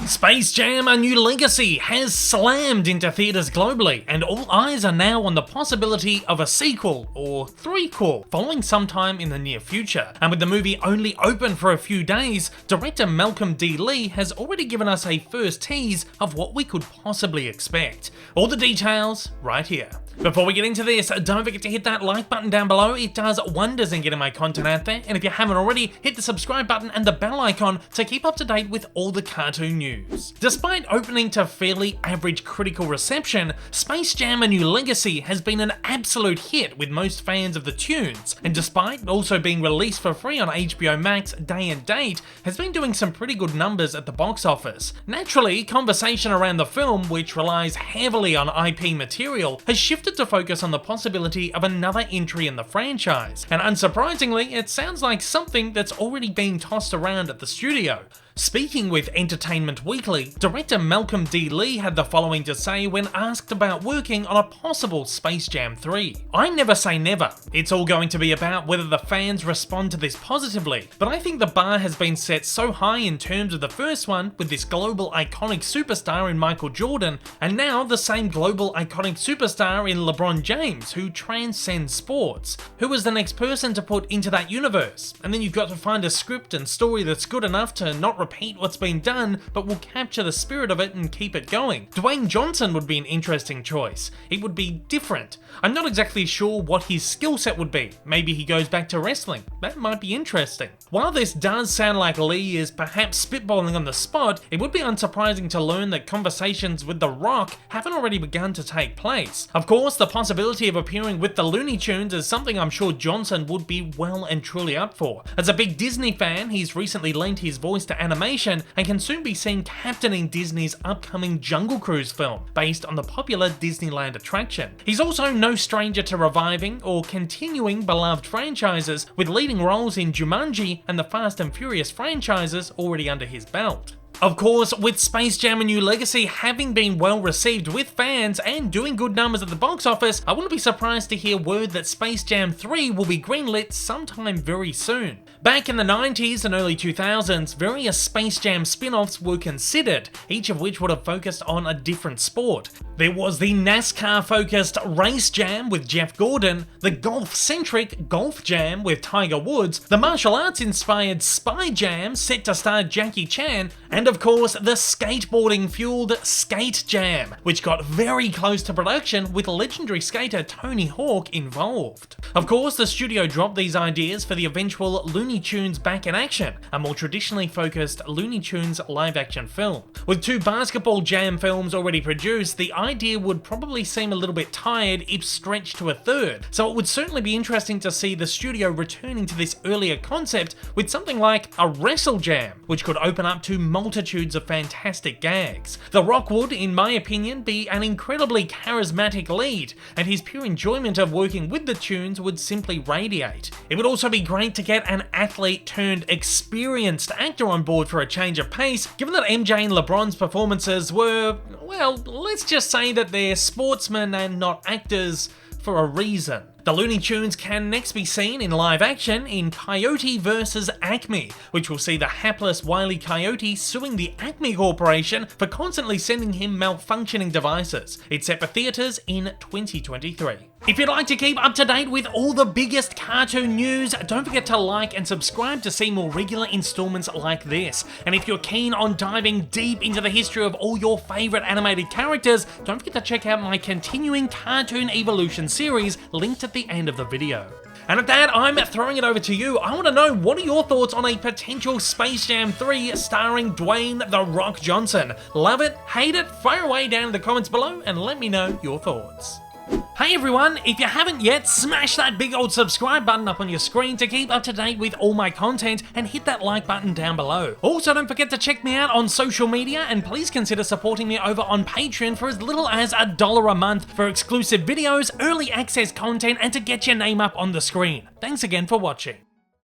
Space Jam: A New Legacy has slammed into theaters globally, and all eyes are now on the possibility of a sequel or threequel following sometime in the near future. And with the movie only open for a few days, director Malcolm D. Lee has already given us a first tease of what we could possibly expect. All the details right here. Before we get into this, don't forget to hit that like button down below. It does wonders in getting my content out there, and if you haven't already, hit the subscribe button and the bell icon to keep up to date with all the cartoon news. Despite opening to fairly average critical reception, Space Jam: A New Legacy has been an absolute hit with most fans of the tunes, and despite also being released for free on HBO Max day and date, has been doing some pretty good numbers at the box office. Naturally, conversation around the film, which relies heavily on IP material, has shifted to focus on the possibility of another entry in the franchise, and unsurprisingly, it sounds like something that's already being tossed around at the studio. Speaking with Entertainment Weekly, director Malcolm D. Lee had the following to say when asked about working on a possible Space Jam 3. "I never say never. It's all going to be about whether the fans respond to this positively, but I think the bar has been set so high in terms of the first one with this global iconic superstar in Michael Jordan, and now the same global iconic superstar in LeBron James, who transcends sports. Who is the next person to put into that universe? And then you've got to find a script and story that's good enough to not repeat what's been done, but will capture the spirit of it and keep it going. Dwayne Johnson would be an interesting choice. It would be different. I'm not exactly sure what his skill set would be. Maybe he goes back to wrestling. That might be interesting." While this does sound like Lee is perhaps spitballing on the spot, it would be unsurprising to learn that conversations with The Rock haven't already begun to take place. Of course, the possibility of appearing with the Looney Tunes is something I'm sure Johnson would be well and truly up for. As a big Disney fan, he's recently lent his voice to animation and can soon be seen captaining Disney's upcoming Jungle Cruise film, based on the popular Disneyland attraction. He's also no stranger to reviving or continuing beloved franchises, with leading roles in Jumanji and the Fast and Furious franchises already under his belt. Of course, with Space Jam: A New Legacy having been well received with fans and doing good numbers at the box office, I wouldn't be surprised to hear word that Space Jam 3 will be greenlit sometime very soon. Back in the 90s and early 2000s, various Space Jam spin-offs were considered, each of which would have focused on a different sport. There was the NASCAR-focused Race Jam with Jeff Gordon, the golf-centric Golf Jam with Tiger Woods, the martial arts-inspired Spy Jam set to star Jackie Chan, and of course the skateboarding-fueled Skate Jam, which got very close to production with legendary skater Tony Hawk involved. Of course, the studio dropped these ideas for the eventual Looney Tunes Back in Action, a more traditionally focused Looney Tunes live-action film. With 2 basketball jam films already produced, the idea would probably seem a little bit tired if stretched to a third, so it would certainly be interesting to see the studio returning to this earlier concept with something like a Wrestle Jam, which could open up to multitudes of fantastic gags. The Rock would, in my opinion, be an incredibly charismatic lead, and his pure enjoyment of working with the tunes would simply radiate. It would also be great to get an athlete turned experienced actor on board for a change of pace, given that MJ and LeBron's performances were, well, let's just say that they're sportsmen and not actors for a reason. The Looney Tunes can next be seen in live action in Coyote vs. Acme, which will see the hapless Wile E. Coyote suing the Acme Corporation for constantly sending him malfunctioning devices. It's set for theaters in 2023. If you'd like to keep up to date with all the biggest cartoon news, don't forget to like and subscribe to see more regular installments like this. And if you're keen on diving deep into the history of all your favourite animated characters, don't forget to check out my continuing Cartoon Evolution series linked at the end of the video. And at that, I'm throwing it over to you. I want to know, what are your thoughts on a potential Space Jam 3 starring Dwayne The Rock Johnson? Love it? Hate it? Fire away down in the comments below and let me know your thoughts. Hey everyone, if you haven't yet, smash that big old subscribe button up on your screen to keep up to date with all my content, and hit that like button down below. Also, don't forget to check me out on social media, and please consider supporting me over on Patreon for as little as $1 a month for exclusive videos, early access content, and to get your name up on the screen. Thanks again for watching.